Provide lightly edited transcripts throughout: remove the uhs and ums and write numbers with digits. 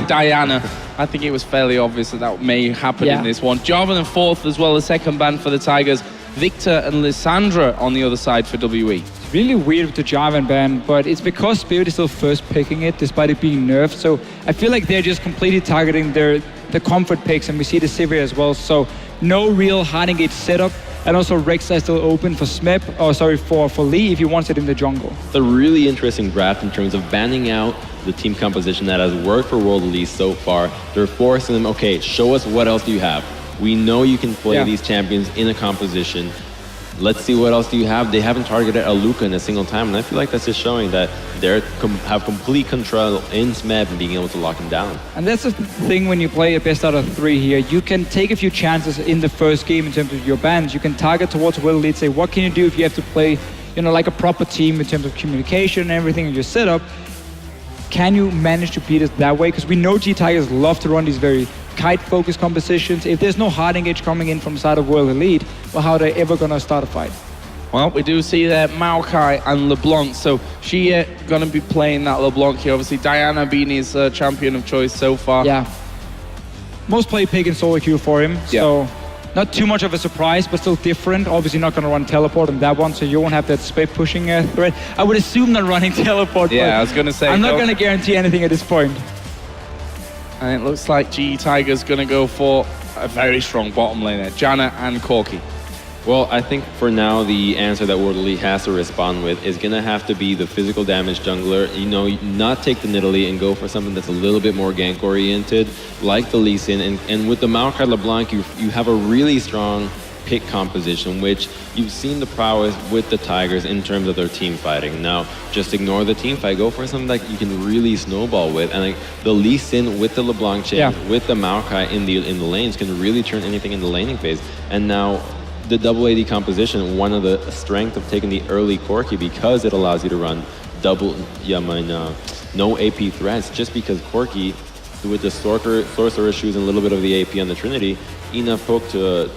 Diana. I think it was fairly obvious that may happen in this one. Jarvan in fourth as well, the second ban for the Tigers. Victor and Lissandra on the other side for WE. It's really weird with the Jarvan ban, but it's because Spirit is still first picking it despite it being nerfed. So I feel like they're just completely targeting the comfort picks, and we see the Sivir as well. So no real hard engage setup. And also Rexa is still open for Smep, for Lee if he wants it in the jungle. It's a really interesting draft in terms of banning out the team composition that has worked for World Elite so far. They're forcing them, okay, show us what else do you have. We know you can play these champions in a composition. Let's see what else do you have. They haven't targeted a Luca in a single time, and I feel like that's just showing that they have complete control in Smeb and being able to lock him down. And that's the thing when you play a best out of 3 here. You can take a few chances in the first game in terms of your bans. You can target towards World Elite, say, what can you do if you have to play, like a proper team in terms of communication and everything in your setup? Can you manage to beat us that way? Because we know G Tigers love to run these very kite-focused compositions. If there's no hard engage coming in from the side of World Elite, well, how are they ever going to start a fight? Well, we do see there Maokai and LeBlanc, so she going to be playing that LeBlanc here. Obviously, Diana being his champion of choice so far. Yeah. Most play pick and solo queue for him, so not too much of a surprise, but still different. Obviously not going to run teleport on that one, so you won't have that split pushing threat. I would assume not running teleport, yeah, I was going to say. I'm not going to guarantee anything at this point. And it looks like G Tiger's going to go for a very strong bottom lane there. Janna and Corki. Well, I think for now, the answer that World Elite has to respond with is going to have to be the physical damage jungler. Not take the Nidalee and go for something that's a little bit more gank-oriented, like the Lee Sin. And with the Maokai LeBlanc, you have a really strong pick composition, which you've seen the prowess with the Tigers in terms of their team fighting. Now, just ignore the team fight. Go for something that you can really snowball with. And the Lee Sin with the LeBlanc chain, with the Maokai in the lanes, can really turn anything in the laning phase. And now, the double AD composition, one of the strengths of taking the early Corki, because it allows you to run no AP threats, just because Corki, with the sorcerer shoes and a little bit of the AP on the Trinity, enough poke to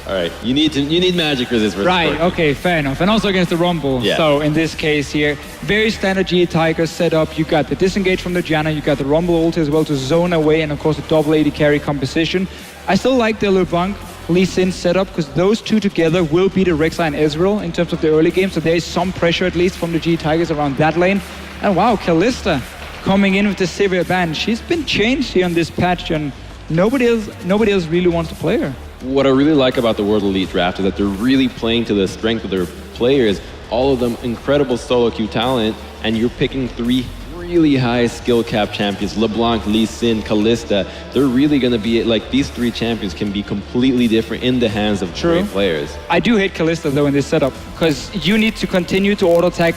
all right, you need magic resist versus Right, Corki. okay, fair enough. And also against the Rumble. Yeah. So in this case here, very standard G Tiger setup. You got the disengage from the Janna, you got the Rumble ult as well to zone away, and of course the double AD carry composition. I still like the LeBlanc Lee Sin setup because those two together will beat the Rexa and Ezreal in terms of the early game. So there is some pressure at least from the G Tigers around that lane. And wow, Kalista coming in with the Sivir ban. She's been changed here on this patch, and nobody else really wants to play her. What I really like about the World Elite draft is that they're really playing to the strength of their players. All of them incredible solo queue talent, and you're picking 3 really high skill cap champions. LeBlanc, Lee Sin, Kalista. They're really going to be, like, these 3 champions can be completely different in the hands of great players. I do hate Kalista though in this setup, because you need to continue to auto attack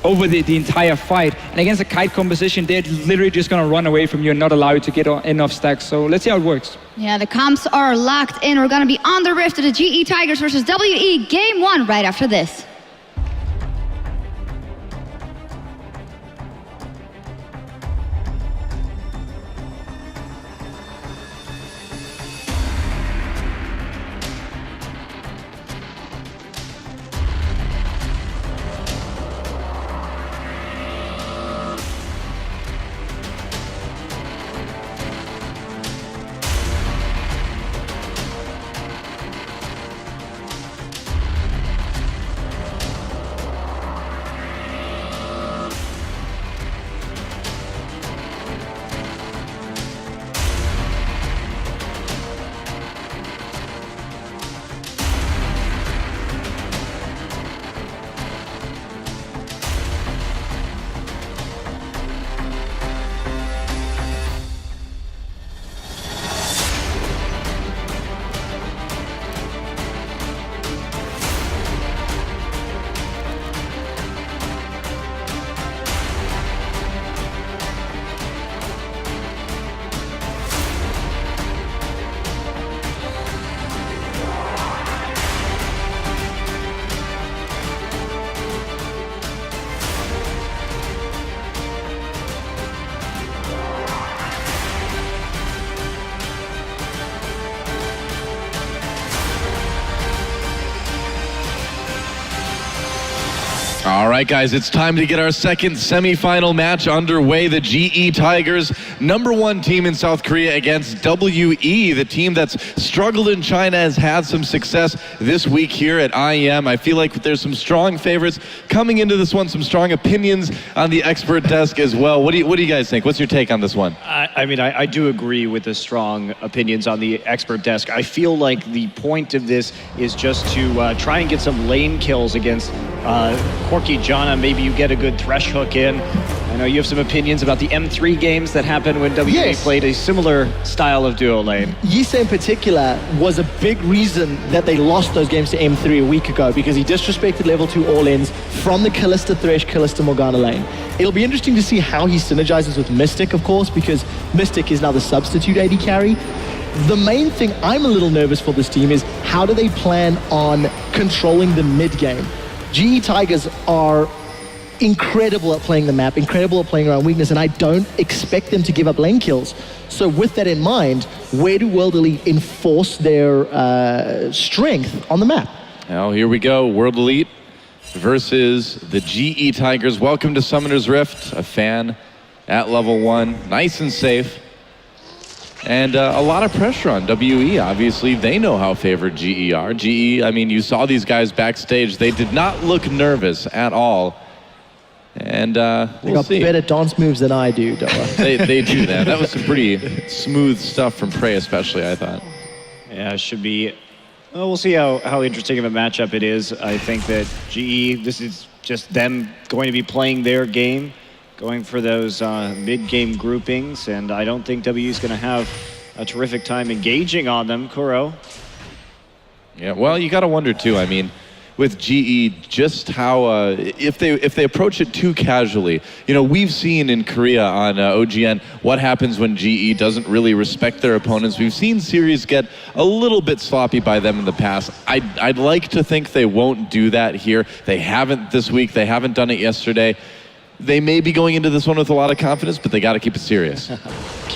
over the entire fight. And against a kite composition, they're literally just going to run away from you and not allow you to get enough stacks. So let's see how it works. Yeah, the comps are locked in. We're going to be on the Rift of the GE Tigers versus WE Game 1 right after this. All right, guys, it's time to get our second semifinal match underway. The GE Tigers, #1 team in South Korea against WE, the team that's struggled in China, has had some success this week here at IEM. I feel like there's some strong favorites coming into this one, some strong opinions on the expert desk as well. What do you guys think? What's your take on this one? I mean, I do agree with the strong opinions on the expert desk. I feel like the point of this is just to try and get some lane kills against Corky Jana. Maybe you get a good thresh hook in. I know you have some opinions about the M3 games that happened when WE played a similar style of duo lane. Yise in particular was a big reason that they lost those games to M3 a week ago, because he disrespected level 2 all-ins from the Kalista Thresh, Kalista Morgana lane. It'll be interesting to see how he synergizes with Mystic, of course, because Mystic is now the substitute AD carry. The main thing I'm a little nervous for this team is how do they plan on controlling the mid game? GE Tigers are incredible at playing the map, incredible at playing around weakness, and I don't expect them to give up lane kills. So with that in mind, where do World Elite enforce their strength on the map? Well, here we go. World Elite versus the GE Tigers. Welcome to Summoner's Rift, a fan at level 1. Nice and safe. And a lot of pressure on WE. Obviously, they know how favored GE are. GE, I mean, you saw these guys backstage. They did not look nervous at all. And they got better dance moves than I do, don't they do that. That was some pretty smooth stuff from Prey, especially, I thought. Yeah, it should be. Well, we'll see how interesting of a matchup it is. I think that GE, this is just them going to be playing their game, going for those mid-game groupings, and I don't think WE is going to have a terrific time engaging on them. Kuro. Yeah, well, you got to wonder too. I mean, with GE, just how if they approach it too casually. You know, we've seen in Korea on OGN what happens when GE doesn't really respect their opponents. We've seen series get a little bit sloppy by them in the past. I'd like to think they won't do that here. They haven't this week. They haven't done it yesterday. They may be going into this one with a lot of confidence, but they got to keep it serious.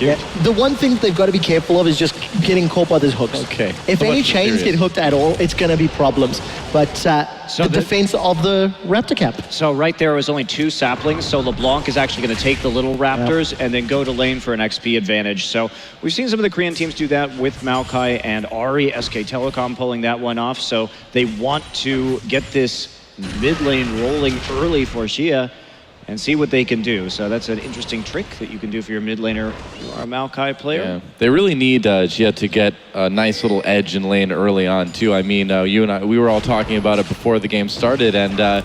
Yeah. The one thing they've got to be careful of is just getting caught by those hooks. Okay. If any chains get hooked at all, it's going to be problems. But the defense of the Raptor Cap. So right there was only 2 saplings, so LeBlanc is actually going to take the little Raptors and then go to lane for an XP advantage. So we've seen some of the Korean teams do that with Maokai and Ari, SK Telecom pulling that one off. So they want to get this mid lane rolling early for Xia and see what they can do. So that's an interesting trick that you can do for your mid laner or a Maokai player. Yeah. They really need Xia to get a nice little edge in lane early on too. I mean, you and I, we were all talking about it before the game started, and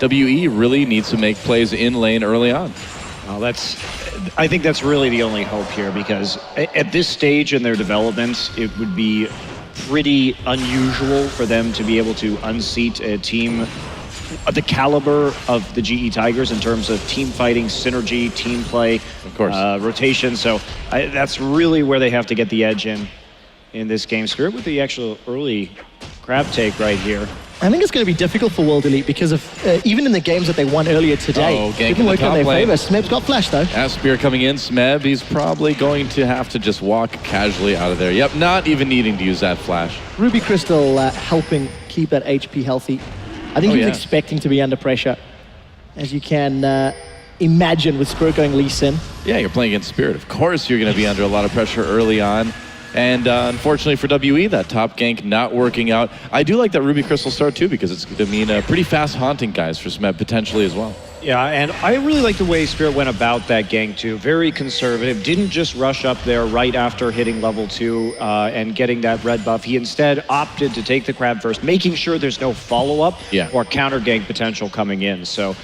WE really needs to make plays in lane early on. Well, I think that's really the only hope here, because at this stage in their development, it would be pretty unusual for them to be able to unseat a team the caliber of the GE Tigers in terms of team fighting, synergy, team play, of course, rotation. So that's really where they have to get the edge in this game. Spirit with the actual early crab take right here. I think it's going to be difficult for World Elite because of even in the games that they won earlier today, didn't work in their favor. Smeb's got flash though. Aspir coming in, Smeb, he's probably going to have to just walk casually out of there. Yep, not even needing to use that flash. Ruby Crystal helping keep that HP healthy. I think he was expecting to be under pressure, as you can imagine with Spirit going Lee Sin. Yeah, you're playing against Spirit. Of course you're going to be under a lot of pressure early on. And unfortunately for WE, that top gank not working out. I do like that Ruby Crystal start too, because it's going to mean pretty fast haunting guys for Smeb potentially as well. Yeah, and I really like the way Spirit went about that gank too. Very conservative. Didn't just rush up there right after hitting level 2 and getting that red buff. He instead opted to take the crab first, making sure there's no follow-up or counter gank potential coming in. So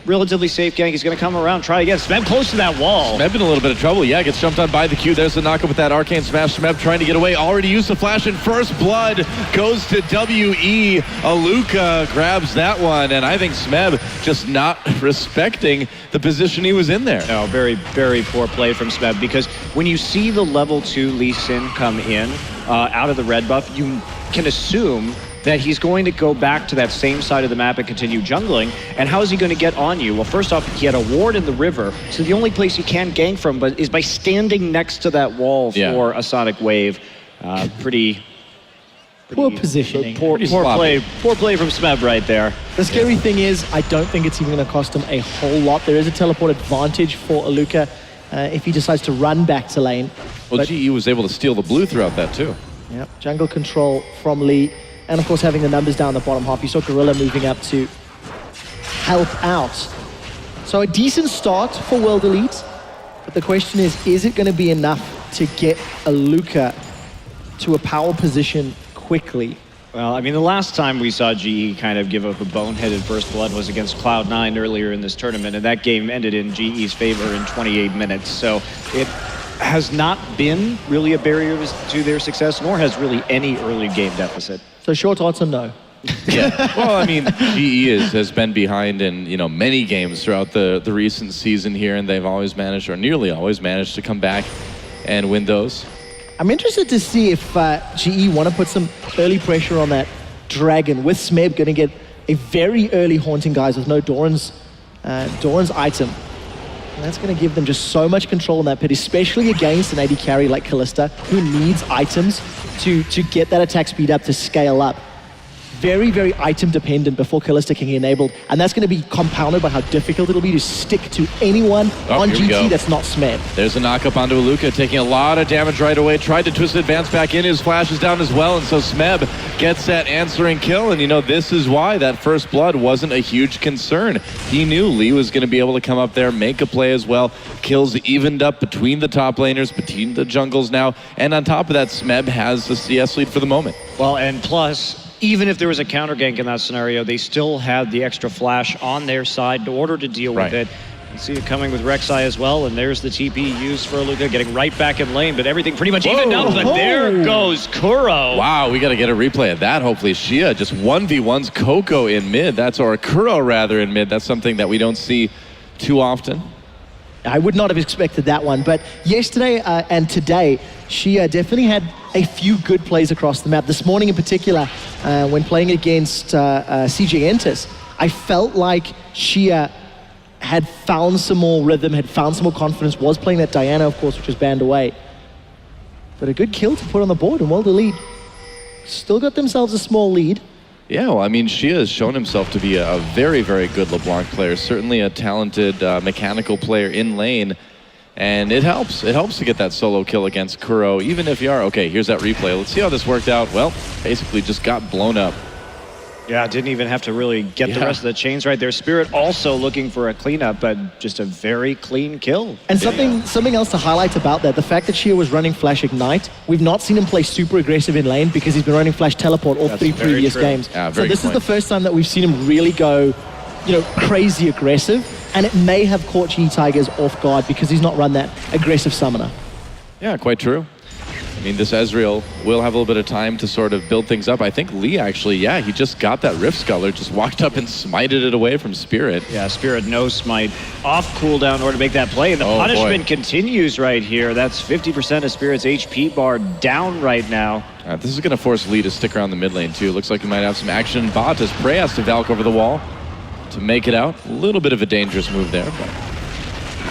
relatively safe gank. He's going to come around, try again. Smeb close to that wall. Smeb in a little bit of trouble. Yeah, gets jumped on by the Q. There's the knockup with that arcane smash. Smeb trying to get away. Already used the flash, and first blood goes to WE. Aluka grabs that one, and I think Smeb just not respecting the position he was in there. No, very, very poor play from Smeb, because when you see the level 2 Lee Sin come in out of the red buff, you can assume that he's going to go back to that same side of the map and continue jungling. And how is he going to get on you? Well, first off, he had a ward in the river, so the only place he can gank from is by standing next to that wall for a Sonic Wave. Pretty Poor positioning. Poor play from Smeb right there. The scary thing is, I don't think it's even going to cost him a whole lot. There is a teleport advantage for Aluka if he decides to run back to lane. Well, GE was able to steal the blue throughout that too. Yeah, jungle control from Lee. And of course, having the numbers down the bottom half. You saw Gorilla moving up to help out. So a decent start for World Elite. But the question is it going to be enough to get Aluka to a power position quickly? Well, I mean, the last time we saw GE kind of give up a boneheaded first blood was against Cloud9 earlier in this tournament, and that game ended in GE's favor in 28 minutes. So it has not been really a barrier to their success, nor has really any early game deficit. So short answer, no. Yeah. Well, I mean, GE has been behind in many games throughout the recent season here, and they've always managed, or nearly always managed, to come back and win those. I'm interested to see if GE want to put some early pressure on that Dragon, with Smeb going to get a very early haunting guys with no Doran's item. And that's going to give them just so much control in that pit, especially against an AD carry like Kalista, who needs items to get that attack speed up to scale up. Very, very item dependent before Kalista can get enabled, and that's going to be compounded by how difficult it'll be to stick to anyone on GT that's not Smeb. There's a knock-up onto Aluka, taking a lot of damage right away. Tried to twist advance back in, his flash is down as well, and so Smeb gets that answering kill, and this is why that first blood wasn't a huge concern. He knew Lee was going to be able to come up there, make a play as well. Kills evened up between the top laners, between the jungles now, and on top of that, Smeb has the CS lead for the moment. Well, and plus, even if there was a counter gank in that scenario, they still had the extra flash on their side in order to deal with it. You see it coming with Rek'Sai as well, and there's the TP used for Aluka, getting right back in lane, but everything pretty much evened up, but there goes Kuro. Wow, we got to get a replay of that, hopefully. Shia just 1v1s Coco in mid, or Kuro rather in mid. That's something that we don't see too often. I would not have expected that one, but yesterday and today, Shia definitely had a few good plays across the map. This morning in particular, when playing against CJ Entus, I felt like Shia had found some more rhythm, had found some more confidence, was playing that Diana, of course, which was banned away. But a good kill to put on the board, and World Elite still got themselves a small lead. Yeah, well, I mean, Shia has shown himself to be a very, very good LeBlanc player. Certainly a talented mechanical player in lane. And it helps. It helps to get that solo kill against Kuro, even if you are... Okay, here's that replay. Let's see how this worked out. Well, basically just got blown up. Yeah, didn't even have to really get the rest of the chains right there. Spirit also looking for a cleanup, but just a very clean kill. And something else to highlight about that, the fact that Shia was running Flash Ignite, we've not seen him play super aggressive in lane because he's been running Flash Teleport all three previous games. Yeah, so this is the first time that we've seen him really go, crazy aggressive, and it may have caught GE Tigers off guard because he's not run that aggressive summoner. Yeah, quite true. I mean, this Ezreal will have a little bit of time to sort of build things up. I think Lee actually, he just got that Rift Sculler, just walked up and smited it away from Spirit. Yeah, Spirit no smite off cooldown in order to make that play, and the punishment continues right here. That's 50% of Spirit's HP bar down right now. This is going to force Lee to stick around the mid lane too. Looks like he might have some action in bot as Prey has to Valk over the wall to make it out. A little bit of a dangerous move there, but...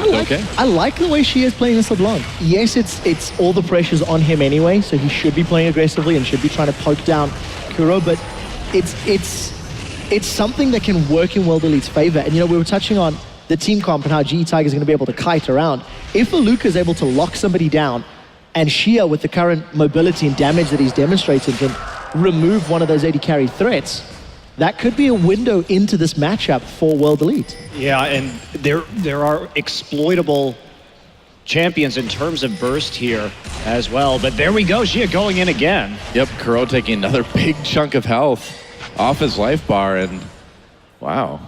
I like the way she is playing this LeBlanc. Yes, it's all the pressure's on him anyway, so he should be playing aggressively and should be trying to poke down Kuro, but it's something that can work in World Elite's favor. And we were touching on the team comp and how GE Tigers are going to be able to kite around. If Aluka is able to lock somebody down, and Shia, with the current mobility and damage that he's demonstrated, can remove one of those AD carry threats, that could be a window into this matchup for World Elite. Yeah, and there are exploitable champions in terms of burst here as well. But there we go, Xia going in again. Yep, Kuro taking another big chunk of health off his life bar, and wow.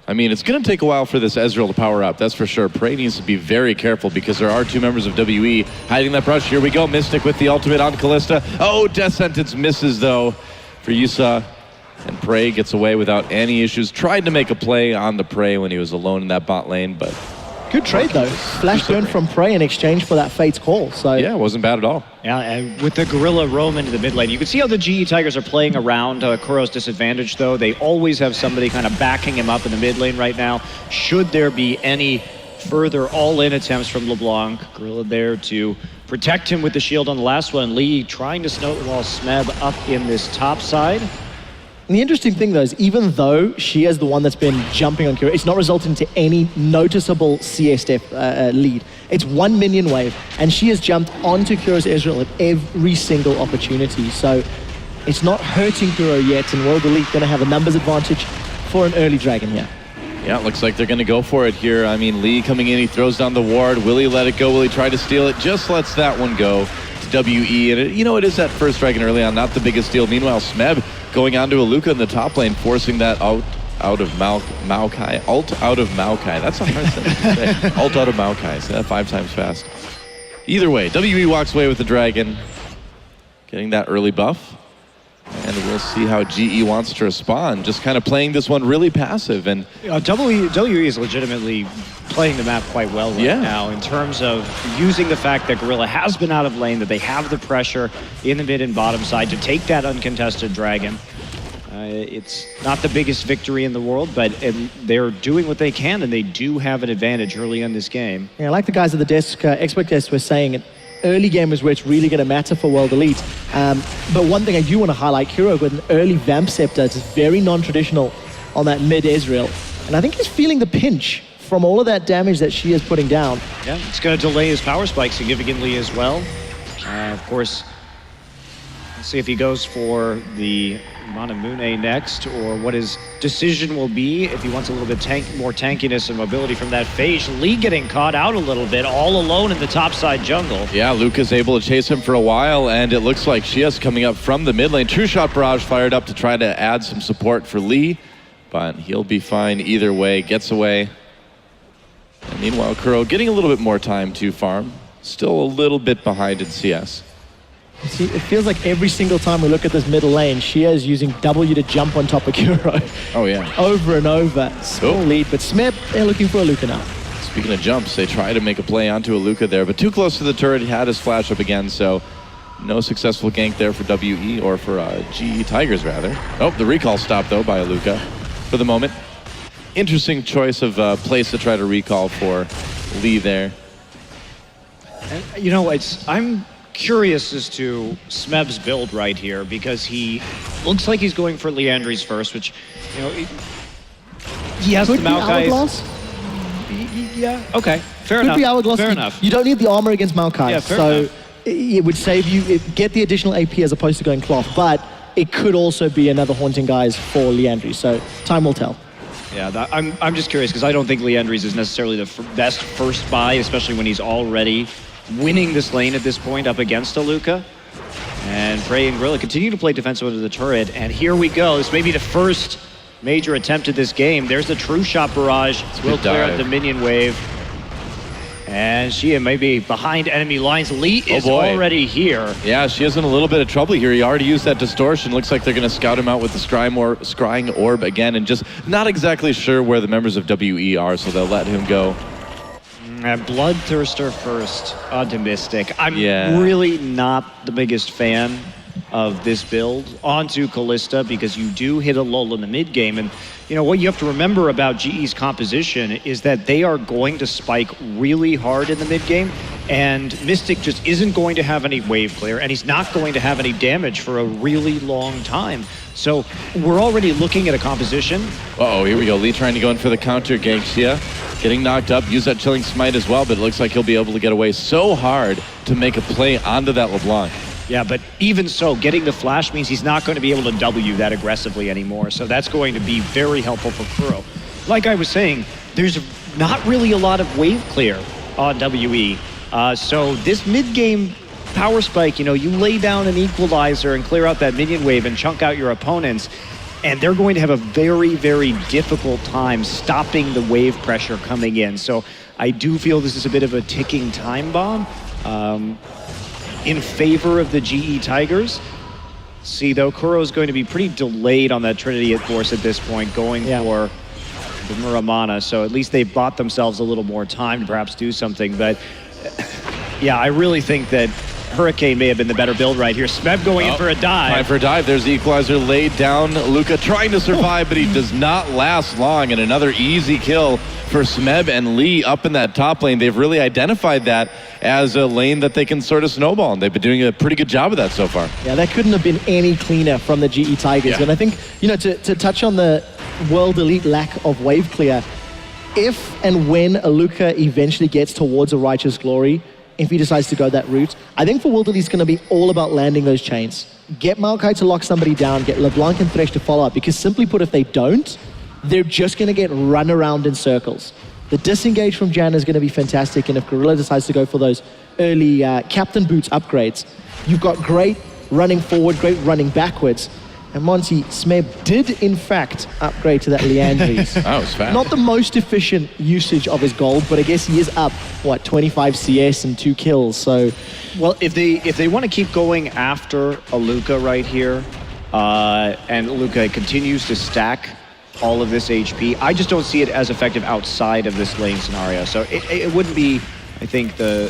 I mean, it's going to take a while for this Ezreal to power up, that's for sure. Prey needs to be very careful because there are two members of WE hiding that brush. Here we go, Mystic with the ultimate on Kalista. Oh, Death Sentence misses though for Yusa. And Prey gets away without any issues. Tried to make a play on the Prey when he was alone in that bot lane, but... Good trade though. Flash burn from Prey in exchange for that Fate's Call. So yeah, it wasn't bad at all. Yeah, and with the Gorilla roam into the mid lane, you can see how the GE Tigers are playing around Kuro's disadvantage though. They always have somebody kind of backing him up in the mid lane right now. Should there be any further all-in attempts from LeBlanc, Gorilla there to protect him with the shield on the last one. Lee trying to snowball Smeb up in this top side. And the interesting thing, though, is even though she is the one that's been jumping on Kuro, it's not resulting to any noticeable CS lead. It's 1 minion wave, and she has jumped onto Kuro's Ezreal at every single opportunity. So it's not hurting Kuro yet, and World Elite going to have a numbers advantage for an early Dragon here. Yeah, it looks like they're going to go for it here. I mean, Lee coming in, he throws down the ward. Will he let it go? Will he try to steal it? Just lets that one go to WE. And, it is that first Dragon early on, not the biggest deal. Meanwhile, Smeb going on to Aluka in the top lane, forcing that out of Maokai. Alt out of Maokai. That's a hard sentence to say. Alt out of Maokai. Say that 5 times fast. Either way, WE walks away with the Dragon, getting that early buff. And we'll see how GE wants to respond. Just kind of playing this one really passive. And WE is legitimately playing the map quite well right now in terms of using the fact that Gorilla has been out of lane, that they have the pressure in the mid and bottom side to take that uncontested Dragon. It's not the biggest victory in the world, but they're doing what they can, and they do have an advantage early in this game. Yeah, like the guys at the desk, expert guests were saying, early game is where it's really going to matter for World Elite. But one thing I do want to highlight, Kuro with an early Vamp Scepter, it's very non-traditional on that mid Ezreal. And I think he's feeling the pinch from all of that damage that she is putting down. Yeah, it's going to delay his power spike significantly as well. Of course, let's see if he goes for the Manamune next, or what his decision will be if he wants a little bit more tankiness and mobility from that phase. Lee getting caught out a little bit, all alone in the topside jungle. yeah, Luca's able to chase him for a while, and it looks like Shia's coming up from the mid lane. True Shot Barrage fired up to try to add some support for Lee, but he'll be fine either way, gets away. And meanwhile, Kuro getting a little bit more time to farm, still a little bit behind in CS. See, it feels like every single time we look at this middle lane, Shia is using W to jump on top of Kuro. Oh, yeah. Over and over. Small lead, but Smeb, they're looking for Aluka now. Speaking of jumps, they try to make a play onto Aluka there, but too close to the turret. He had his flash up again, so no successful gank there for WE, or for GE Tigers, rather. Oh, the recall stopped, though, by Aluka for the moment. Interesting choice of place to try to recall for Lee there. And, I'm curious as to Smeb's build right here, because he looks like he's going for Liandry's first, which, he has Could the be Maokai's. Hourglass. Yeah, okay, fair Could enough. be Hourglass. Fair enough. You don't need the armor against Maokai, Yeah, fair so enough. it would save you, get the additional AP as opposed to going cloth, but it could also be another Haunting Guise for Liandry, so time will tell. Yeah, I'm just curious, because I don't think Liandry's is necessarily the best first buy, especially when he's already winning this lane at this point up against Aluka. And Prey and Gorilla continue to play defensive under the turret, and here we go. This may be the first major attempt at this game. There's the True Shot Barrage. Will clear out the minion wave. And Shia may be behind enemy lines. Lee is already here. Yeah, she is in a little bit of trouble here. He already used that distortion. Looks like they're going to scout him out with the scrying orb again, and just not exactly sure where the members of WE are, so they'll let him go. Bloodthirster first onto Mystic. I'm really not the biggest fan of this build onto Callista, because you do hit a lull in the mid game, and what you have to remember about GE's composition is that they are going to spike really hard in the mid game, and Mystic just isn't going to have any wave clear, and he's not going to have any damage for a really long time. So we're already looking at a composition. Uh-oh, here we go. Lee trying to go in for the counter gank. Xia getting knocked up, use that Chilling Smite as well, but it looks like he'll be able to get away so hard to make a play onto that LeBlanc. Yeah, but even so, getting the flash means he's not going to be able to W that aggressively anymore, so that's going to be very helpful for Kuro. Like I was saying, there's not really a lot of wave clear on WE, so this mid-game power spike, you lay down an equalizer and clear out that minion wave and chunk out your opponents, and they're going to have a very, very difficult time stopping the wave pressure coming in. So I do feel this is a bit of a ticking time bomb in favor of the GE Tigers. See, though, Kuro's going to be pretty delayed on that Trinity at Force at this point, going for the Muramana. So at least they've bought themselves a little more time to perhaps do something. But yeah, I really think that Hurricane may have been the better build right here. Smeb going in for a dive. Time for a dive. There's the equalizer laid down. Luca trying to survive, but he does not last long. And another easy kill for Smeb and Lee up in that top lane. They've really identified that as a lane that they can sort of snowball, and they've been doing a pretty good job of that so far. Yeah, that couldn't have been any cleaner from the GE Tigers. Yeah. And I think, you know, to touch on the World Elite lack of wave clear, if and when Aluka eventually gets towards a Righteous Glory, if he decides to go that route, I think for World Elite it's going to be all about landing those chains. Get Maokai to lock somebody down, get LeBlanc and Thresh to follow up, because simply put, if they don't, they're just going to get run around in circles. The disengage from Jan is going to be fantastic, and if Gorilla decides to go for those early Captain Boots upgrades, you've got great running forward, great running backwards. And Monty, Smeb did in fact upgrade to that Leandries. That was fast. Not the most efficient usage of his gold, but I guess he is up, what, 25 CS and 2 kills, so... Well, if they want to keep going after Aluka right here, and Aluka continues to stack all of this HP, I just don't see it as effective outside of this lane scenario. So it wouldn't be, I think, the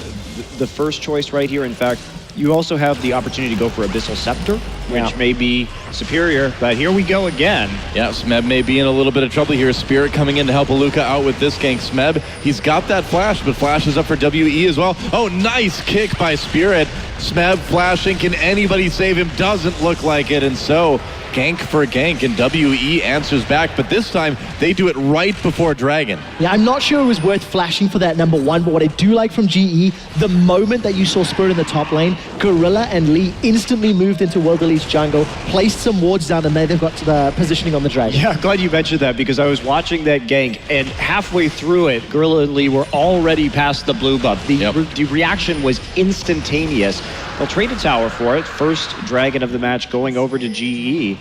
first choice right here. In fact, you also have the opportunity to go for Abyssal Scepter, which may be superior, but here we go again. Yeah, Smeb may be in a little bit of trouble here. Spirit coming in to help Aluka out with this gank. Smeb, he's got that flash, but flash is up for WE as well. Oh, nice kick by Spirit. Smeb flashing, can anybody save him? Doesn't look like it, and so gank for gank, and WE answers back, but this time they do it right before Dragon. Yeah, I'm not sure it was worth flashing for that #1, but what I do like from GE, the moment that you saw Spirit in the top lane, Gorilla and Lee instantly moved into World Elite's jungle, placed some wards down, and now they've got to the positioning on the Dragon. Yeah, glad you mentioned that, because I was watching that gank, and halfway through it, Gorilla and Lee were already past the blue buff. The reaction was instantaneous. They'll trade a tower for it. First Dragon of the match going over to GE.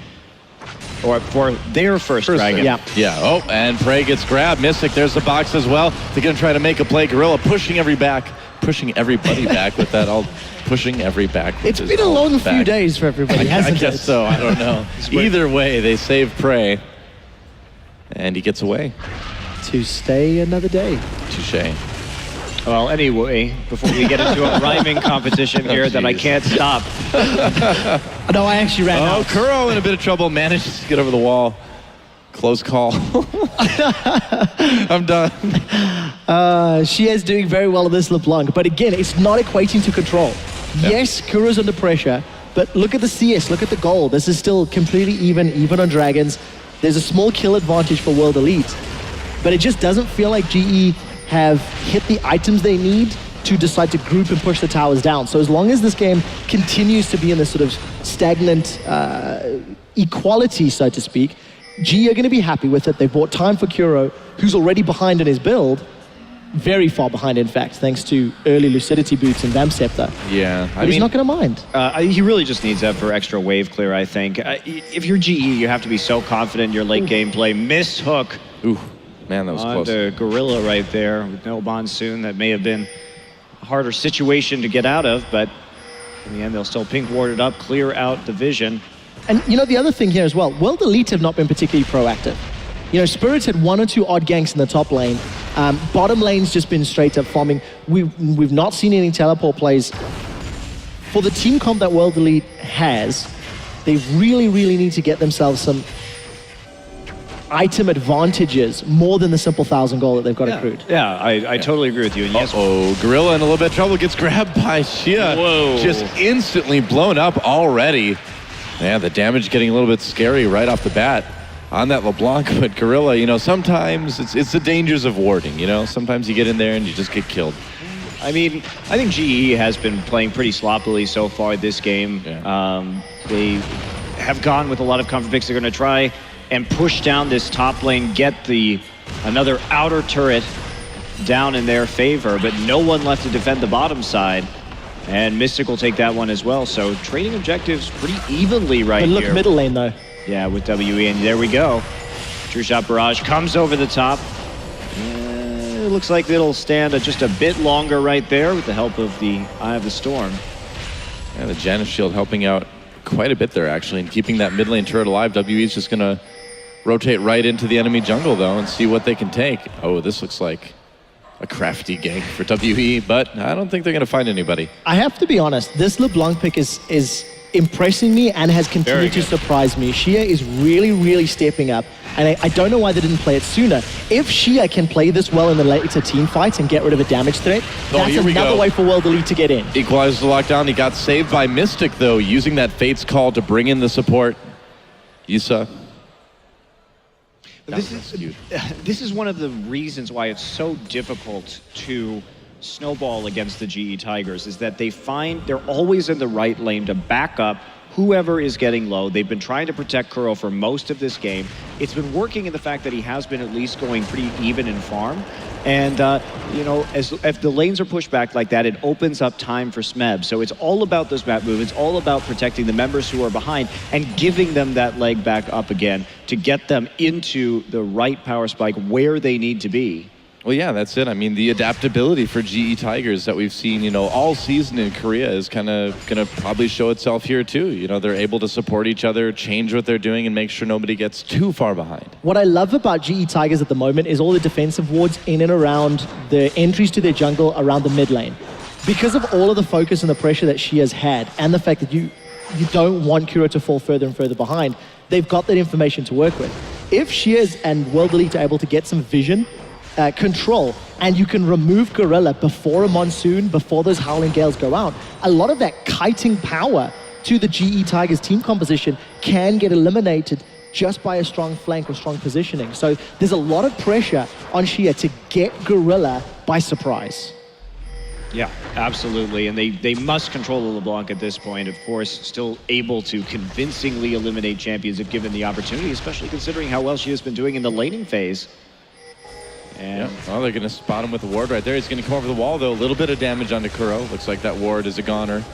Or for their first Dragon. Yeah. Oh, and Prey gets grabbed. Mystic, there's the box as well. They're going to try to make a play. Gorilla pushing everybody back with that. Pushing every back. It's been a long few days for everybody, hasn't it? I guess so. I don't know. Either way, they save Prey. And he gets away. To stay another day. Touché. Well, anyway, before we get into a rhyming competition here that I can't stop. No, I actually ran out. Oh, Kuro in a bit of trouble. Manages to get over the wall. Close call. I'm done. She is doing very well in this LeBlanc, but again, it's not equating to control. Yeah. Yes, Kuro's under pressure, but look at the CS, look at the gold. This is still completely even on Dragons. There's a small kill advantage for World Elite, but it just doesn't feel like GE have hit the items they need to decide to group and push the towers down. So as long as this game continues to be in this sort of stagnant equality, so to speak, GE are going to be happy with it. They bought time for Kuro, who's already behind in his build, very far behind, in fact, thanks to early Lucidity Boots and Vamp Scepter. Yeah, But he's not going to mind. He really just needs that for extra wave clear, I think. If you're GE, you have to be so confident in your late game play. Miss hook. Ooh, man, that was close. The Gorilla right there with no Monsoon. That may have been a harder situation to get out of, but in the end, they'll still pink ward it up, clear out the vision. And you know, the other thing here as well, World Elite have not been particularly proactive. You know, Spirits had 1 or 2 odd ganks in the top lane. Bottom lane's just been straight up farming. We've not seen any teleport plays. For the team comp that World Elite has, they really, really need to get themselves some item advantages more than the simple 1,000 gold that they've got accrued. Yeah, I totally agree with you. And yes, Gorilla in a little bit of trouble, gets grabbed by Xia. Whoa. Just instantly blown up already. Yeah, the damage getting a little bit scary right off the bat on that LeBlanc, but Gorilla, you know, sometimes it's the dangers of warding, you know? Sometimes you get in there and you just get killed. I mean, I think GE has been playing pretty sloppily so far this game. Yeah. They have gone with a lot of comfort picks. They're going to try and push down this top lane, get another outer turret down in their favor, but no one left to defend the bottom side. And Mystic will take that one as well. So trading objectives pretty evenly right But look, here. middle lane though. Yeah, with WE, and there we go. True Shot Barrage comes over the top. It looks like it'll stand just a bit longer right there with the help of the Eye of the Storm. Yeah, the Janus Shield helping out quite a bit there, actually, and keeping that mid lane turret alive. WE is just going to rotate right into the enemy jungle, though, and see what they can take. Oh, this looks like a crafty gank for WE, but I don't think they're going to find anybody. I have to be honest, this LeBlanc pick is impressing me and has continued to surprise me. Xia is really, really stepping up. And I don't know why they didn't play it sooner. If Shia can play this well in the later team fights and get rid of a damage threat, that's another way for World Elite to get in. Equalizes the lockdown. He got saved by Mystic, though, using that Fate's Call to bring in the support. Yusa. This is one of the reasons why it's so difficult to snowball against the GE Tigers, is that they're always in the right lane to back up whoever is getting low. They've been trying to protect Kuro for most of this game. It's been working in the fact that he has been at least going pretty even in farm. And, you know, if the lanes are pushed back like that, it opens up time for Smeb. So it's all about those map movements, all about protecting the members who are behind and giving them that leg back up again to get them into the right power spike where they need to be. Well, yeah, that's it. I mean, the adaptability for GE Tigers that we've seen, you know, all season in Korea is kind of going to probably show itself here too. You know, they're able to support each other, change what they're doing, and make sure nobody gets too far behind. What I love about GE Tigers at the moment is all the defensive wards in and around the entries to their jungle around the mid lane. Because of all of the focus and the pressure that she has had, and the fact that you don't want Kuro to fall further and further behind, they've got that information to work with. If Shears and World Elite are able to get some vision, control, and you can remove Gorilla before a monsoon, before those Howling Gales go out, a lot of that kiting power to the GE Tigers team composition can get eliminated just by a strong flank or strong positioning. So there's a lot of pressure on Shia to get Gorilla by surprise. Yeah, absolutely. And they must control the LeBlanc at this point. Of course, still able to convincingly eliminate champions if given the opportunity, especially considering how well she has been doing in the laning phase. And well, they're going to spot him with a ward right there. He's going to come over the wall, though. A little bit of damage onto Kuro. Looks like that ward is a goner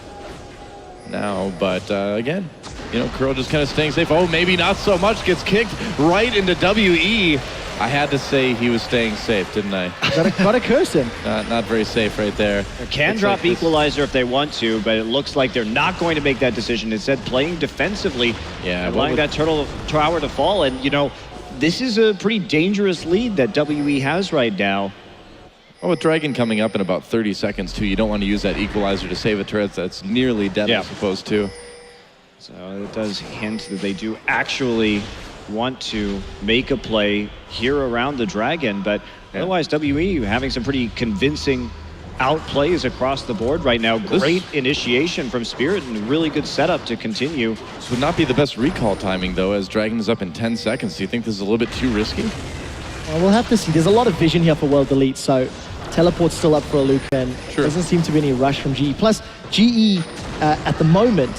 now. But again, you know, Kuro just kind of staying safe. Oh, maybe not so much. Gets kicked right into WE. I had to say he was staying safe, didn't I? Gotta curse him. Not very safe right there. They can drop Equalizer if they want to, but it looks like they're not going to make that decision. Instead, playing defensively, allowing that turtle tower to fall. And, you know, this is a pretty dangerous lead that WE has right now. Oh, with Dragon coming up in about 30 seconds, too, you don't want to use that Equalizer to save a turret that's nearly dead, I suppose, too. So it does hint that they do actually want to make a play here around the Dragon, but otherwise WE having some pretty convincing outplays across the board right now. Great initiation from Spirit and really good setup to continue. This would not be the best recall timing, though, as Dragon is up in 10 seconds. Do you think this is a little bit too risky? Well, we'll have to see. There's a lot of vision here for World Elite, so teleport's still up for a Luca, and doesn't seem to be any rush from GE. Plus, GE, at the moment,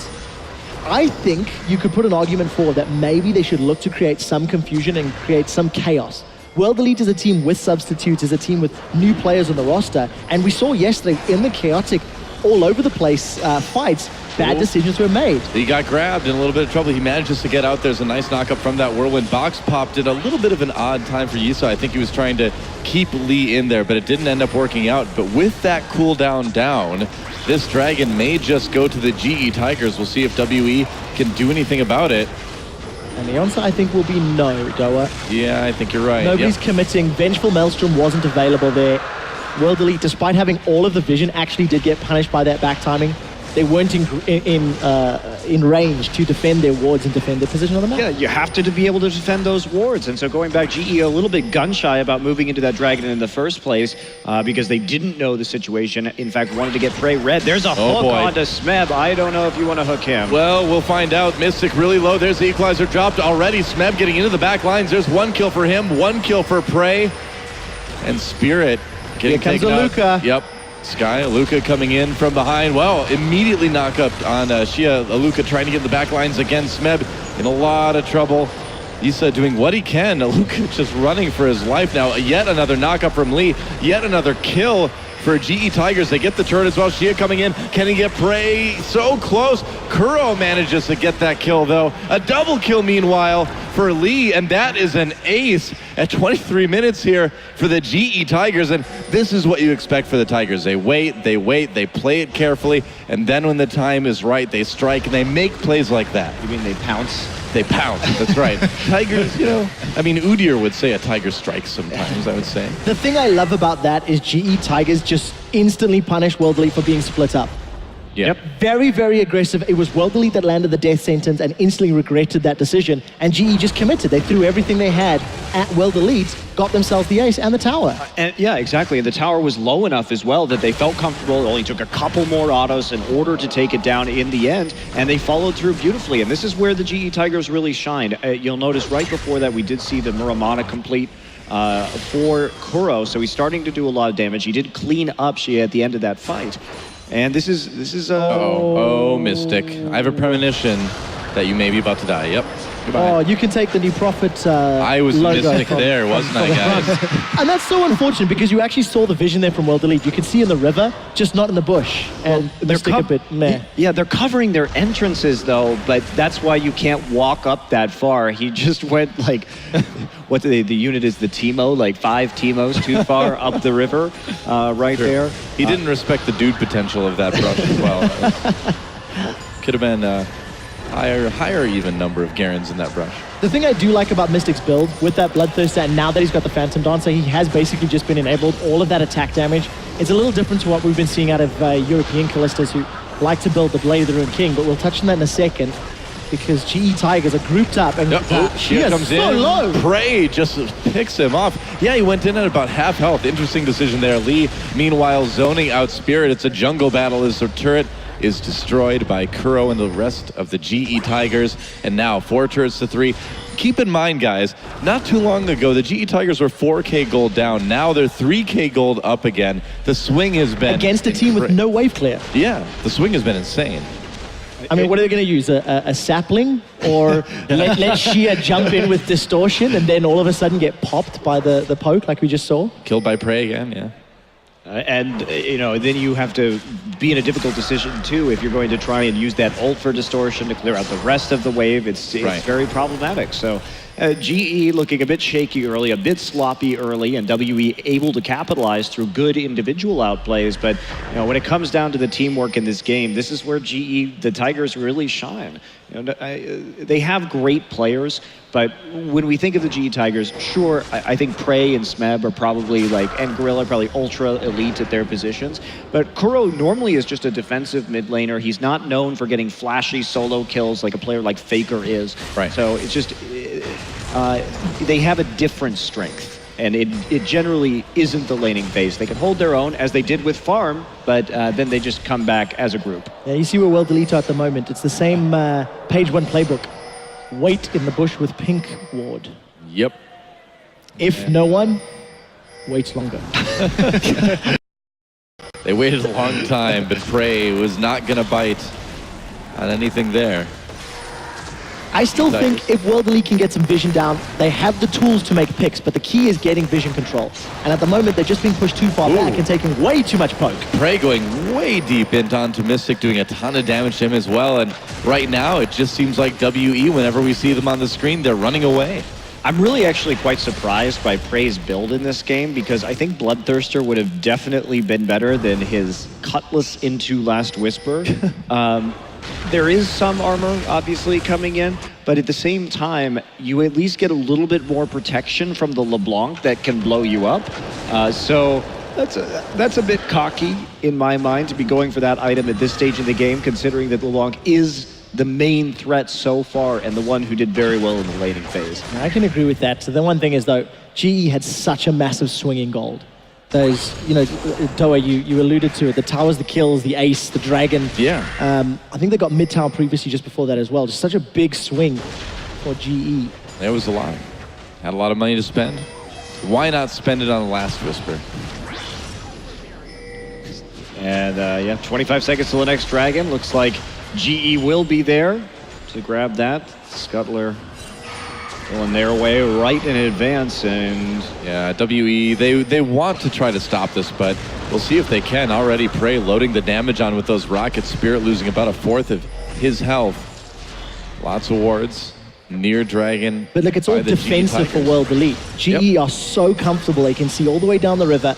I think you could put an argument forward that maybe they should look to create some confusion and create some chaos. World Elite is a team with substitutes, is a team with new players on the roster, and we saw yesterday in the chaotic, all over the place fights, bad decisions were made. He got grabbed in a little bit of trouble. He manages to get out. There's a nice knockup from that Whirlwind. Box popped at a little bit of an odd time for Yusa. I think he was trying to keep Lee in there, but it didn't end up working out. But with that cooldown down, this Dragon may just go to the GE Tigers. We'll see if WE can do anything about it. And the answer, I think, will be no, Doa. Yeah, I think you're right. Nobody's committing. Vengeful Maelstrom wasn't available there. World Elite, despite having all of the vision, actually did get punished by that back timing. They weren't in range to defend their wards and defend their position on the map. Yeah, you have to be able to defend those wards. And so going back, GE a little bit gun-shy about moving into that Dragon in the first place because they didn't know the situation. In fact, wanted to get Prey red. There's a hook onto Smeb. I don't know if you want to hook him. Well, we'll find out. Mystic really low. There's the Equalizer dropped already. Smeb getting into the back lines. There's one kill for him, one kill for Prey. And Spirit getting taken out. Here comes a Luca. Yep. Sky, Luca coming in from behind. Well, immediately knock up on Shia. Luca trying to get the back lines against Smeb. In a lot of trouble. Issa doing what he can. Luca just running for his life now. Yet another knock up from Lee. Yet another kill for GE Tigers. They get the turret as well. Shia coming in. Can he get Prey? So close. Kuro manages to get that kill, though. A double kill, meanwhile, for Lee. And that is an ace at 23 minutes here for the GE Tigers. And this is what you expect for the Tigers. They wait, they play it carefully. And then when the time is right, they strike and they make plays like that. You mean they pounce? They pounce, that's right. Tigers, you know, I mean, Udyr would say a tiger strikes sometimes, I would say. The thing I love about that is GE Tigers just instantly punish World Elite for being split up. Yeah. Very, very aggressive. It was World Elite that landed the death sentence and instantly regretted that decision. And GE just committed. They threw everything they had at World Elite, got themselves the ace and the tower. And yeah, exactly. And the tower was low enough as well that they felt comfortable. It only took a couple more autos in order to take it down in the end, and they followed through beautifully. And this is where the GE Tigers really shined. You'll notice right before that we did see the Muramana complete for Kuro, so he's starting to do a lot of damage. He did clean up Shia at the end of that fight. And this is Oh, Mystic. I have a premonition that you may be about to die. Yep. Goodbye. Oh, you can take the new Prophet I was logo Mystic from- there, wasn't I, guys? And that's so unfortunate because you actually saw the vision there from World Elite. You could see in the river, just not in the bush. And Mystic a bit meh. Yeah, they're covering their entrances though, but that's why you can't walk up that far. He just went like, what the unit is the Timo, like 5 Timos too far up the river, right there. He didn't respect the dude potential of that brush as well. Could have been higher even number of Garens in that brush. The thing I do like about Mystic's build with that Bloodthirster, and now that he's got the Phantom Dancer, he has basically just been enabled all of that attack damage. It's a little different to what we've been seeing out of European Callistas who like to build the Blade of the Ruined King, but we'll touch on that in a second because GE Tigers are grouped up and She comes so in. low. Prey just picks him off. Yeah, he went in at about half health. Interesting decision there. Lee, meanwhile, zoning out Spirit. It's a jungle battle as the turret is destroyed by Kuro and the rest of the GE Tigers. And now 4 turrets to 3. Keep in mind, guys, not too long ago, the GE Tigers were 4K gold down. Now they're 3K gold up again. The swing has been... Against a team with no wave clear. Yeah, the swing has been insane. I mean, what are they going to use? A sapling? Or let Shia jump in with distortion and then all of a sudden get popped by the poke like we just saw? Killed by Prey again, yeah. And, you know, then you have to be in a difficult decision, too, if you're going to try and use that ult for distortion to clear out the rest of the wave. It's very problematic. So GE looking a bit shaky early, a bit sloppy early, and WE able to capitalize through good individual outplays. But, you know, when it comes down to the teamwork in this game, this is where GE, the Tigers, really shine. You know, they have great players, but when we think of the GE Tigers, sure, I think Prey and Smeb are probably like, and Gorilla are probably ultra elite at their positions. But Kuro normally is just a defensive mid laner. He's not known for getting flashy solo kills like a player like Faker is. Right. So it's just, they have a different strength. And it generally isn't the laning phase. They can hold their own, as they did with Farm, but then they just come back as a group. Yeah, you see where World Elite are at the moment. It's the same page 1 playbook. Wait in the bush with pink ward. Yep. If no one, waits longer. They waited a long time, but Prey was not going to bite on anything there. I still think if World Elite can get some vision down, they have the tools to make picks, but the key is getting vision control. And at the moment, they're just being pushed too far back and taking way too much poke. Prey going way deep onto Mystic, doing a ton of damage to him as well. And right now, it just seems like WE, whenever we see them on the screen, they're running away. I'm really actually quite surprised by Prey's build in this game because I think Bloodthirster would have definitely been better than his Cutlass into Last Whisper. There is some armor, obviously, coming in, but at the same time, you at least get a little bit more protection from the LeBlanc that can blow you up. So that's a bit cocky in my mind to be going for that item at this stage in the game, considering that LeBlanc is the main threat so far and the one who did very well in the laning phase. I can agree with that. So the one thing is, though, GE had such a massive swing in gold. Those, you know, Doa, you alluded to it. The towers, the kills, the ace, the dragon. Yeah. I think they got mid-tower previously just before that as well. Just such a big swing for GE. There was a lot. Had a lot of money to spend. Why not spend it on the Last Whisper? And yeah, 25 seconds till the next dragon. Looks like GE will be there to grab that. Scuttler going their way right in advance, and yeah, WE, they want to try to stop this, but we'll see if they can. Already Prey loading the damage on with those rockets. Spirit losing about 1/4 of his health. Lots of wards. Near dragon. But look, it's all defensive for World Elite. GE are so comfortable. They can see all the way down the river.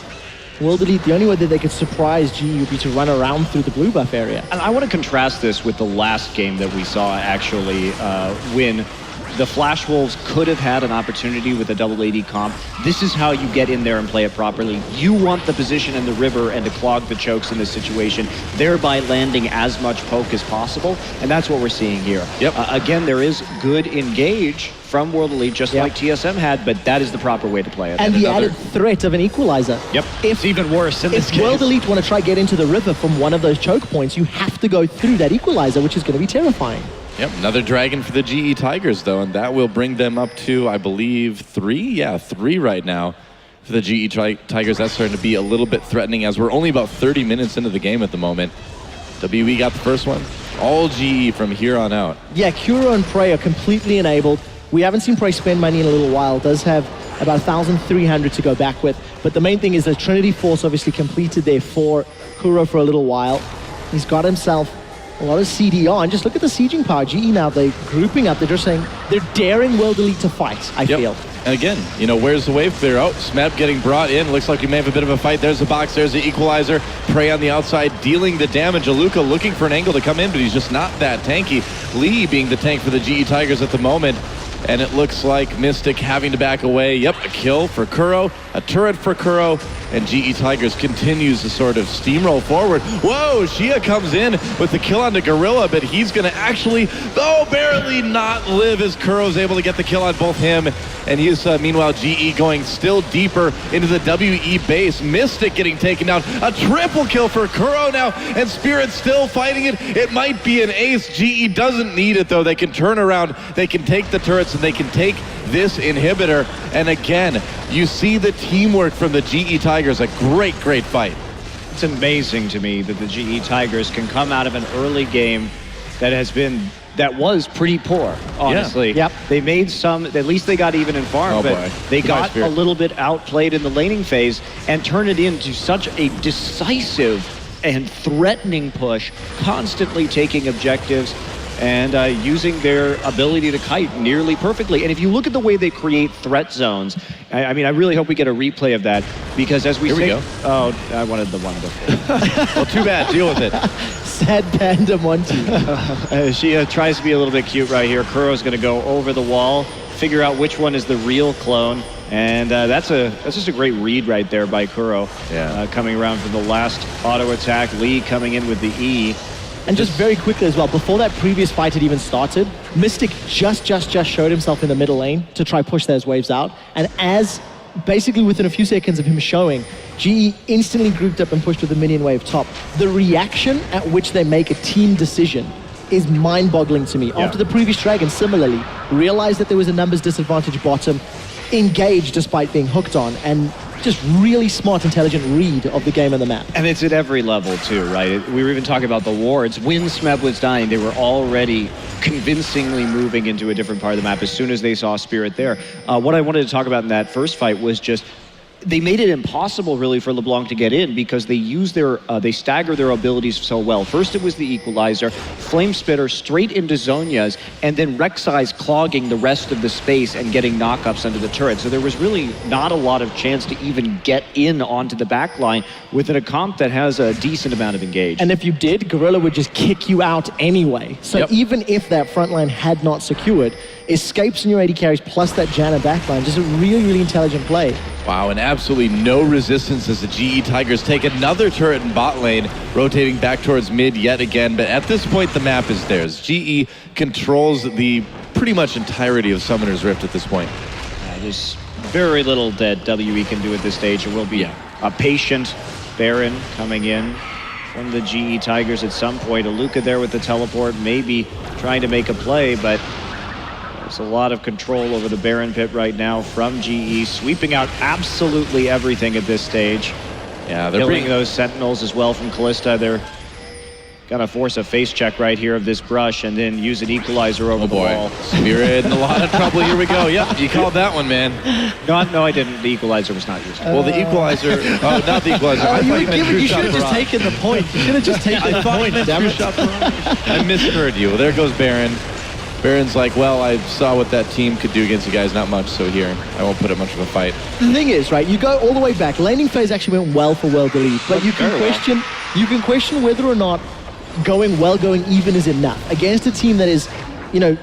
World Elite, the only way that they could surprise GE would be to run around through the blue buff area. And I want to contrast this with the last game that we saw actually when the Flash Wolves could have had an opportunity with a double AD comp. This is how you get in there and play it properly. You want the position in the river and to clog the chokes in this situation, thereby landing as much poke as possible, and that's what we're seeing here. Yep. Again, there is good engage from World Elite, just like TSM had, but that is the proper way to play it. And the added threat of an equalizer. Yep, it's even worse in this case. If World Elite want to try get into the river from one of those choke points, you have to go through that equalizer, which is going to be terrifying. Yep, another dragon for the GE Tigers, though, and that will bring them up to, I believe, 3? Yeah, 3 right now for the GE Tigers. That's starting to be a little bit threatening as we're only about 30 minutes into the game at the moment. WE got the first one. All GE from here on out. Yeah, Kuro and Prey are completely enabled. We haven't seen Prey spend money in a little while. Does have about 1,300 to go back with. But the main thing is the Trinity Force obviously completed there for Kuro for a little while. He's got himself a lot of CDR, and just look at the sieging power. GE now, they're grouping up. They're just saying they're daring World Elite to fight, I feel. And again, you know, where's the wave clear? Oh, Smeb getting brought in. Looks like we may have a bit of a fight. There's the box. There's the equalizer. Prey on the outside, dealing the damage. Aluka looking for an angle to come in, but he's just not that tanky. Lee being the tank for the GE Tigers at the moment. And it looks like Mystic having to back away. Yep, a kill for Kuro, a turret for Kuro, and GE Tigers continues to sort of steamroll forward. Whoa, Shia comes in with the kill onto Gorilla, but he's going to actually, barely not live as Kuro's able to get the kill on both him. And he's, meanwhile, GE going still deeper into the WE base. Mystic getting taken down. A triple kill for Kuro now, and Spirit still fighting it. It might be an ace. GE doesn't need it, though. They can turn around, they can take the turrets, and they can take this inhibitor. And again, you see the teamwork from the GE Tigers. A great, great fight. It's amazing to me that the GE Tigers can come out of an early game that was pretty poor, honestly. Yeah. Yep. They made some, at least they got even in farm, but they got a little bit outplayed in the laning phase and turned it into such a decisive and threatening push, constantly taking objectives and using their ability to kite nearly perfectly. And if you look at the way they create threat zones, I mean, I really hope we get a replay of that, because as we Here say... we go. Oh, I wanted the one before. Well, too bad. Deal with it. Sad Panda Monty. She tries to be a little bit cute right here. Kuro's going to go over the wall, figure out which one is the real clone. And that's just a great read right there by Kuro. Yeah. Coming around for the last auto attack. Lee coming in with the E. And just very quickly as well, before that previous fight had even started, Mystic just showed himself in the middle lane to try push those waves out. And as basically within a few seconds of him showing, GE instantly grouped up and pushed with the minion wave top. The reaction at which they make a team decision is mind-boggling to me. Yeah. After the previous Dragon, similarly, realized that there was a numbers disadvantage bottom, engaged despite being hooked on, and just really smart, intelligent read of the game and the map. And it's at every level too, right? We were even talking about the wards. When Smeb was dying, they were already convincingly moving into a different part of the map as soon as they saw Spirit there. What I wanted to talk about in that first fight was just they made it impossible really for LeBlanc to get in, because they use they stagger their abilities so well. First it was the equalizer, Flame Spitter straight into Zhonya's, and then Rek'Sai's clogging the rest of the space and getting knockups under the turret. So there was really not a lot of chance to even get in onto the back line within a comp that has a decent amount of engage. And if you did, Gorilla would just kick you out anyway. So even if that front line had not secured, escapes in your AD carries plus that Janna backline, just a really, really intelligent play. Wow, and absolutely no resistance as the GE Tigers take another turret in bot lane, rotating back towards mid yet again. But at this point, the map is theirs. GE controls the pretty much entirety of Summoner's Rift at this point. There's very little that WE can do at this stage. It will be a patient Baron coming in from the GE Tigers at some point. Aluka there with the teleport, maybe trying to make a play, but there's a lot of control over the Baron pit right now from GE, sweeping out absolutely everything at this stage. Yeah, they're killing those Sentinels as well from Callista. They're gonna force a face check right here of this brush and then use an equalizer over the wall. Spirit in a lot of trouble. Here we go. Yep, you called that one, man. No, I didn't. The equalizer was not used. Well, the equalizer. Oh, not the equalizer. I thought you meant You should have just taken the point. You should have just taken the point. Damn it. I misheard you. Well, there goes Baron. Baron's like, well, I saw what that team could do against you guys, not much, so here, I won't put up much of a fight. The thing is, right, you go all the way back. Laning phase actually went well for World Elite, but you can question whether or not going even is enough against a team that is, you know,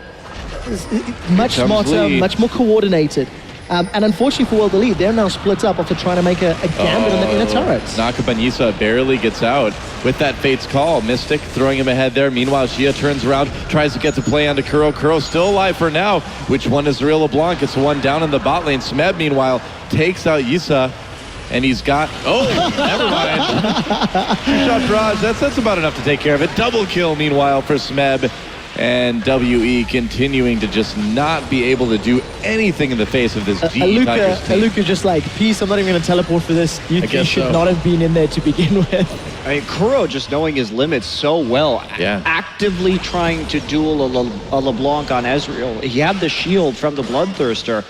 much comes smarter, Lee. much more coordinated. And unfortunately for World Elite, they're now split up after trying to make a gambit on the inner turrets. Nakabanisa barely gets out with that Fate's Call. Mystic throwing him ahead there. Meanwhile, Xia turns around, tries to get the play onto Kuro. Kuro still alive for now. Which one is the real LeBlanc? It's the one down in the bot lane. Smeb, meanwhile, takes out Yisa. And he's got... Oh, never mind. Two-shot barrage. That's about enough to take care of it. Double kill, meanwhile, for Smeb. And WE continuing to just not be able to do anything in the face of this GE Tigers team. Aluka just like, peace, I'm not even going to teleport for this. You should not have been in there to begin with. I mean, Kuro just knowing his limits so well, Yeah. actively trying to duel a LeBlanc on Ezreal. He had the shield from the Bloodthirster,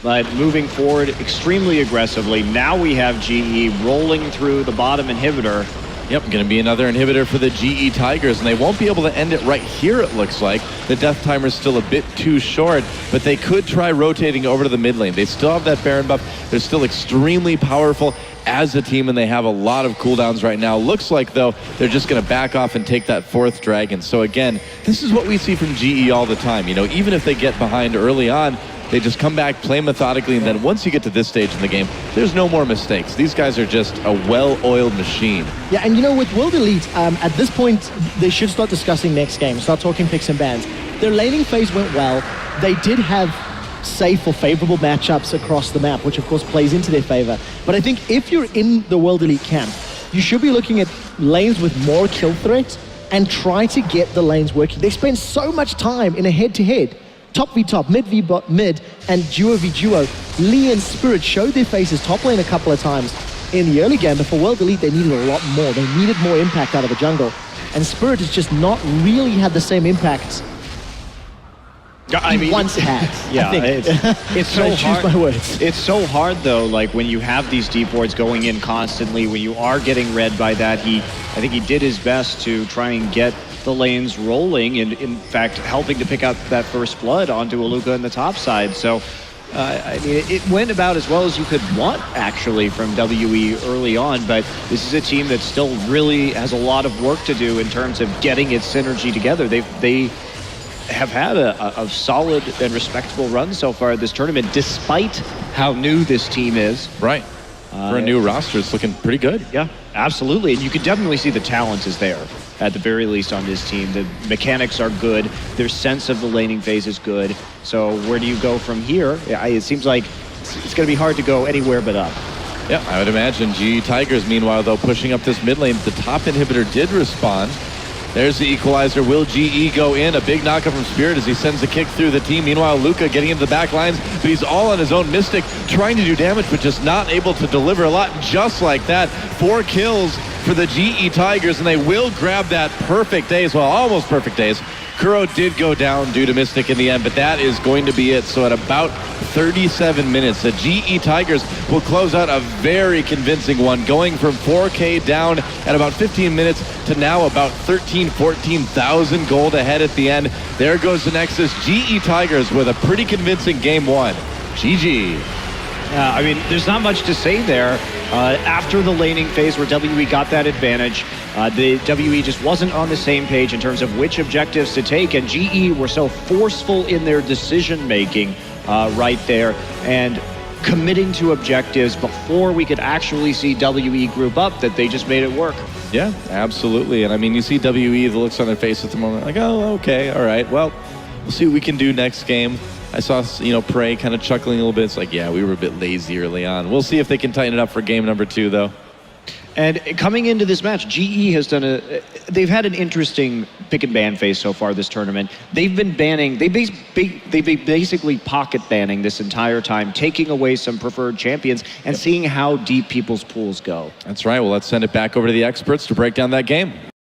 but moving forward extremely aggressively. Now we have GE rolling through the bottom inhibitor. Yep, going to be another inhibitor for the GE Tigers, and they won't be able to end it right here, it looks like. The death timer's still a bit too short, but they could try rotating over to the mid lane. They still have that Baron buff. They're still extremely powerful as a team, and they have a lot of cooldowns right now. Looks like, though, they're just going to back off and take that 4th dragon. So again, this is what we see from GE all the time. You know, even if they get behind early on, they just come back, play methodically, and then once you get to this stage in the game, there's no more mistakes. These guys are just a well-oiled machine. Yeah, and you know, with World Elite, at this point, they should start discussing next game, start talking picks and bans. Their laning phase went well. They did have safe or favorable matchups across the map, which of course plays into their favor. But I think if you're in the World Elite camp, you should be looking at lanes with more kill threat and try to get the lanes working. They spend so much time in a head-to-head. Top v top, mid v mid, and duo v duo. Lee and Spirit showed their faces top lane a couple of times in the early game, but for World Elite, they needed a lot more. They needed more impact out of the jungle. And Spirit has just not really had the same impact he once had. Yeah, I think. it's so choose hard. my words. It's so hard, though, like when you have these deep wards going in constantly, when you are getting read by that, I think he did his best to try and get the lanes rolling, and in fact helping to pick out that first blood onto Aluka in the top side. So I mean, it went about as well as you could want actually from WE early on, but this is a team that still really has a lot of work to do in terms of getting its synergy together. They have had a solid and respectable run so far this tournament, despite how new this team is. Right. For a new roster, it's looking pretty good. Yeah, absolutely. And you can definitely see the talent is there, at the very least, on this team. The mechanics are good. Their sense of the laning phase is good. So where do you go from here? It seems like it's going to be hard to go anywhere but up. Yeah, I would imagine. GE Tigers, meanwhile, though, pushing up this mid lane. The top inhibitor did respond. There's the equalizer. Will GE go in? A big knockup from Spirit as he sends a kick through the team. Meanwhile, Luka getting into the back lines, but he's all on his own. Mystic trying to do damage, but just not able to deliver a lot. Just like that, 4 kills for the GE Tigers, and they will grab that perfect ace. Well, almost perfect ace. Kuro did go down due to Mystic in the end, but that is going to be it. So at about 37 minutes, the GE Tigers will close out a very convincing one, going from 4K down at about 15 minutes to now about 14,000 gold ahead at the end. There goes the Nexus. GE Tigers with a pretty convincing game 1. GG. I mean, there's not much to say there. After the laning phase where WE got that advantage, the WE just wasn't on the same page in terms of which objectives to take, and GE were so forceful in their decision-making right there, and committing to objectives before we could actually see WE group up, that they just made it work. Yeah, absolutely. And I mean, you see WE, the looks on their face at the moment, like, oh, okay, all right. Well, we'll see what we can do next game. I saw, Prey kind of chuckling a little bit. It's like, yeah, we were a bit lazy early on. We'll see if they can tighten it up for game number 2, though. And coming into this match, GE has done they've had an interesting pick and ban phase so far this tournament. They've been banning, they've been basically pocket banning this entire time, taking away some preferred champions and seeing how deep people's pools go. That's right. Well, let's send it back over to the experts to break down that game.